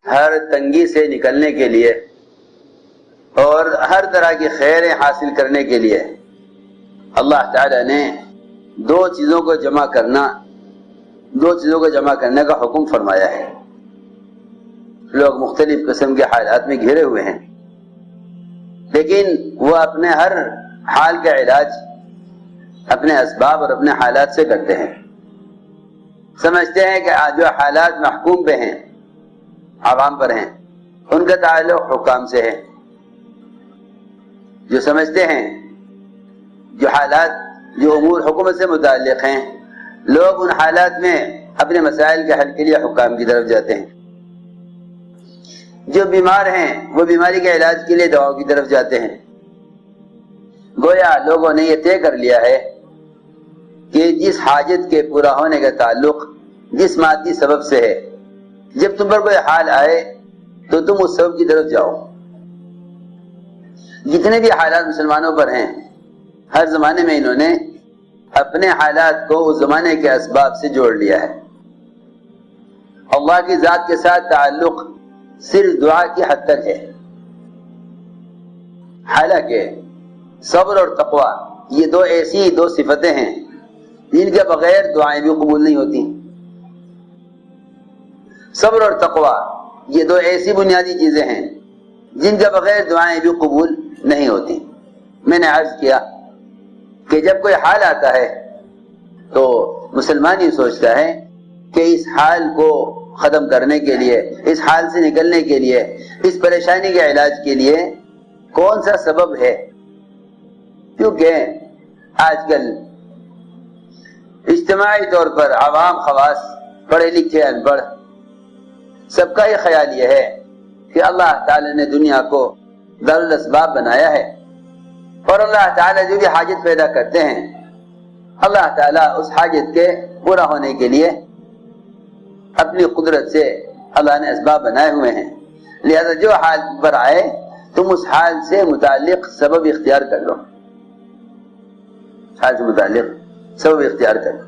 ہر تنگی سے نکلنے کے لیے اور ہر طرح کی خیریں حاصل کرنے کے لیے اللہ تعالی نے دو چیزوں کو جمع کرنے کا حکم فرمایا ہے۔ لوگ مختلف قسم کے حالات میں گھرے ہوئے ہیں، لیکن وہ اپنے ہر حال کا علاج اپنے اسباب اور اپنے حالات سے کرتے ہیں۔ سمجھتے ہیں کہ جو حالات محکوم پہ ہیں، عوام پر ہیں، ان کا تعلق حکام سے ہے۔ جو سمجھتے ہیں جو حالات جو امور حکومت سے متعلق ہیں، لوگ ان حالات میں اپنے مسائل کے حل کے لیے حکام کی طرف جاتے ہیں۔ جو بیمار ہیں وہ بیماری کے علاج کے لیے دواؤں کی طرف جاتے ہیں۔ گویا لوگوں نے یہ طے کر لیا ہے کہ جس حاجت کے پورا ہونے کا تعلق جس مادی سبب سے ہے، جب تم پر کوئی حال آئے تو تم اس سبب کی طرف جاؤ۔ جتنے بھی حالات مسلمانوں پر ہیں، ہر زمانے میں انہوں نے اپنے حالات کو اس زمانے کے اسباب سے جوڑ لیا ہے۔ اللہ کی ذات کے ساتھ تعلق صرف دعا کی حد تک ہے، حالانکہ صبر اور تقوی یہ دو صفتیں ہیں جن کے بغیر دعائیں بھی قبول نہیں ہوتی۔ صبر اور تقوی یہ دو ایسی بنیادی چیزیں ہیں جن کے بغیر دعائیں بھی قبول نہیں ہوتی۔ میں نے عرض کیا کہ جب کوئی حال آتا ہے تو مسلمان یہ سوچتا ہے کہ اس حال کو ختم کرنے کے لیے، اس حال سے نکلنے کے لیے، اس پریشانی کے علاج کے لیے کون سا سبب ہے، کیونکہ آج کل اجتماعی طور پر عوام خواص، پڑھے لکھے ان پڑھ، سب کا یہ خیال یہ ہے کہ اللہ تعالی نے دنیا کو دارالاسباب بنایا ہے، اور اللہ تعالی جو بھی حاجت پیدا کرتے ہیں، اللہ تعالی اس حاجت کے پورا ہونے کے لیے اپنی قدرت سے اللہ نے اسباب بنائے ہوئے ہیں۔ لہذا جو حال پر آئے تم اس حال سے متعلق سبب اختیار کر لو، حال سے متعلق سبب اختیار کر لو۔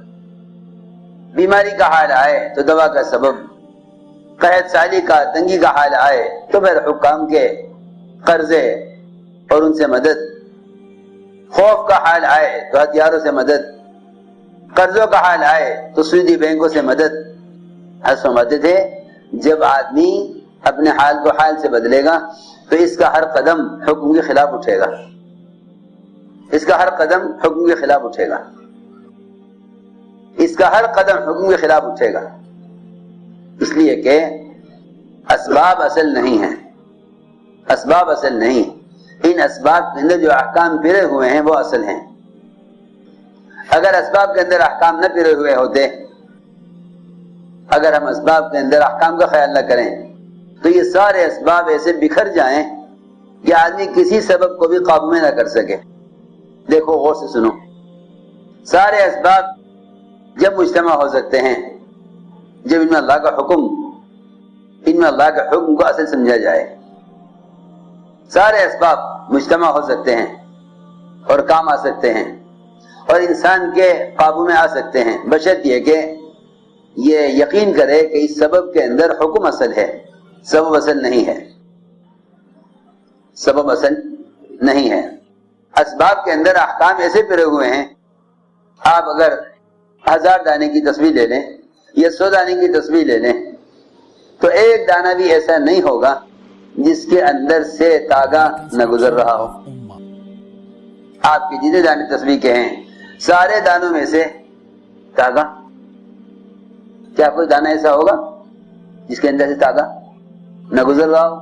بیماری کا حال آئے تو دوا کا سبب، قحط سالی کا، تنگی کا حال آئے تو پھر حکام کے قرضے اور ان سے مدد، خوف کا حال آئے تو ہتھیاروں سے مدد، قرضوں کا حال آئے تو سودی بینکوں سے مدد۔ فرماتے تھے جب آدمی اپنے حال کو حال سے بدلے گا تو اس کا ہر قدم حکم کے خلاف اٹھے گا، اس کا ہر قدم حکم کے خلاف اٹھے گا، اس کا ہر قدم حکم کے خلاف اٹھے گا، اس لیے کہ اسباب اصل نہیں ہیں، اسباب اصل نہیں، ان اسباب کے اندر جو احکام پھرے ہوئے ہیں وہ اصل ہیں۔ اگر اسباب کے اندر احکام نہ پھرے ہوئے ہوتے، اگر ہم اسباب کے اندر احکام کا خیال نہ کریں تو یہ سارے اسباب ایسے بکھر جائیں کہ آدمی کسی سبب کو بھی قابو میں نہ کر سکے۔ دیکھو غور سے سنو، سارے اسباب جب مجتمع ہو سکتے ہیں جب ان میں اللہ کا حکم کو اصل سمجھا جائے۔ سارے اسباب مجتمع ہو سکتے ہیں اور کام آ سکتے ہیں اور انسان کے قابو میں آ سکتے ہیں، بشرط یہ کہ یہ یقین کرے کہ اس سبب کے اندر حکم اصل ہے، سبب اصل نہیں ہے، سبب اصل نہیں ہے۔ اسباب کے اندر احکام ایسے پھرے ہوئے ہیں، آپ اگر 1000 دانے کی تسبیح لے لیں یا 100 دانے کی تسبیح لے لیں تو ایک دانہ بھی ایسا نہیں ہوگا جس کے اندر سے تاگا نہ گزر رہا ہو۔ آپ کے جتنے دانے تسبیح کے ہیں سارے دانوں میں سے تاگا، کیا کوئی دانہ ایسا ہوگا جس کے اندر سے تاگا نہ گزر رہا ہو؟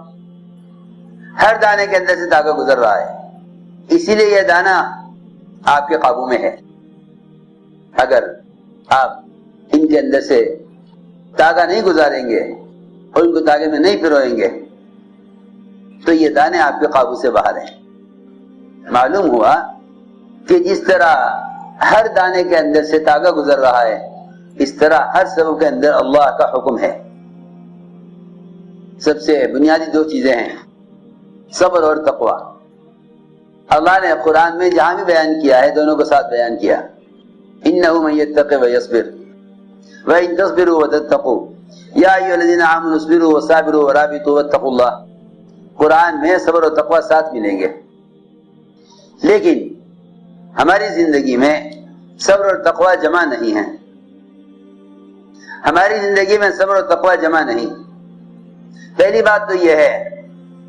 ہر دانے کے اندر سے تاگا گزر رہا ہے، اسی لیے یہ دانہ آپ کے قابو میں ہے۔ اگر آپ ان کے اندر سے تاگا نہیں گزاریں گے اور ان کو تاگے میں نہیں پروئیں گے تو یہ دانے آپ کے قابو سے باہر ہیں۔ معلوم ہوا کہ جس طرح ہر دانے کے اندر سے تاگا گزر رہا ہے، اس طرح ہر سبب کے اندر اللہ کا حکم ہے۔ سب سے بنیادی 2 چیزیں ہیں، صبر اور تقوی۔ اللہ نے قرآن میں جہاں بھی بیان کیا ہے دونوں کو ساتھ بیان کیا۔ إِنَّهُ مَن يَتَّقِ وَيَصْبِرْ وَإِن تَصْبِرُوا وَتَتَّقُوا یا ایھا الذین آمنوا اصبروا وصابروا ورابطوا واتقوا اللہ، قرآن میں صبر و تقوی ساتھ ملیں گے، لیکن ہماری زندگی میں صبر اور تقوی جمع نہیں ہے، ہماری زندگی میں صبر و تقوی جمع نہیں۔ پہلی بات تو یہ ہے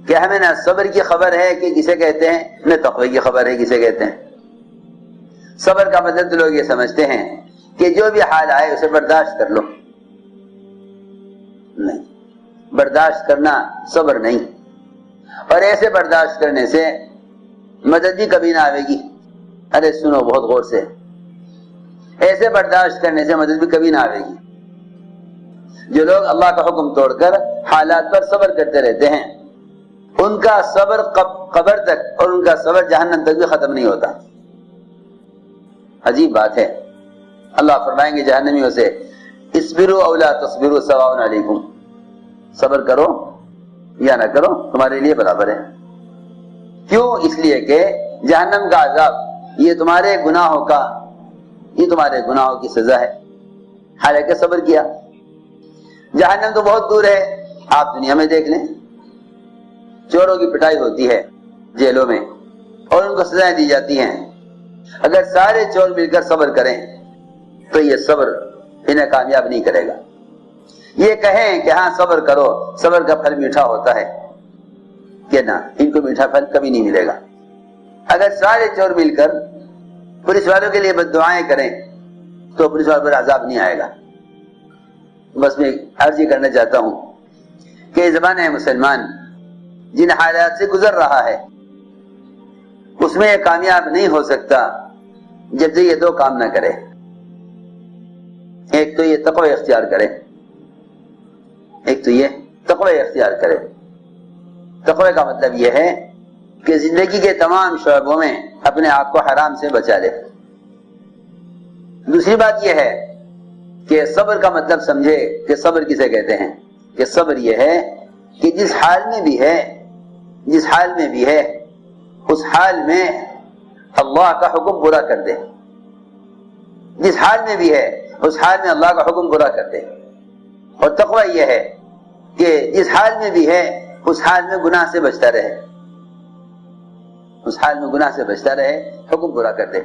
کہ ہمیں نہ صبر کی خبر ہے کہ کسے کہتے ہیں، نہ تقوی کی خبر ہے کسے کہتے ہیں۔ صبر کا مطلب تو لوگ یہ سمجھتے ہیں کہ جو بھی حال آئے اسے برداشت کر لو، نہیں، برداشت کرنا صبر نہیں، اور ایسے برداشت کرنے سے مدد بھی کبھی نہ آئے گی۔ ارے سنو بہت غور سے، ایسے برداشت کرنے سے مدد بھی کبھی نہ آئے گی۔ جو لوگ اللہ کا حکم توڑ کر حالات پر صبر کرتے رہتے ہیں، ان کا صبر قبر تک اور ان کا صبر جہنم تک بھی ختم نہیں ہوتا۔ عجیب بات ہے، اللہ فرمائیں گے جہنمیوں سے اصبروا او لا تصبروا سواء علیکم، صبر کرو یا نہ کرو تمہارے لیے برابر ہے۔ کیوں؟ اس لیے کہ جہنم کا عذاب یہ تمہارے گناہوں کی سزا ہے، حالانکہ صبر کیا۔ جہنم تو بہت دور ہے، آپ دنیا میں دیکھ لیں، چوروں کی پٹائی ہوتی ہے جیلوں میں اور ان کو سزائیں دی جاتی ہیں۔ اگر سارے چور مل کر صبر کریں تو یہ صبر انہیں کامیاب نہیں کرے گا۔ یہ کہیں کہ ہاں صبر کرو، صبر کا پھل میٹھا ہوتا ہے، کہ نہ، ان کو میٹھا پھل کبھی نہیں ملے گا۔ اگر سارے چور مل کر پولیس والوں کے لیے بد دعائیں کریں تو پولیس والوں پر عذاب نہیں آئے گا۔ بس میں عرض یہ کرنا چاہتا ہوں کہ زمانہ مسلمان جن حالات سے گزر رہا ہے اس میں یہ کامیاب نہیں ہو سکتا جب سے یہ دو کام نہ کرے۔ ایک تو یہ تقوی اختیار کرے، تقوی کا مطلب یہ ہے کہ زندگی کے تمام شعبوں میں اپنے آپ کو حرام سے بچا لے۔ دوسری بات یہ ہے کہ صبر کا مطلب سمجھے کہ صبر کسے کہتے ہیں، کہ صبر یہ ہے کہ جس حال میں بھی ہے اس حال میں اللہ کا حکم پورا کر دے، جس حال میں بھی ہے اس حال میں اللہ کا حکم پورا کر دے۔ اور تقوی یہ ہے کہ جس حال میں بھی ہے اس حال میں گناہ سے بچتا رہے، حکم پورا کر دے،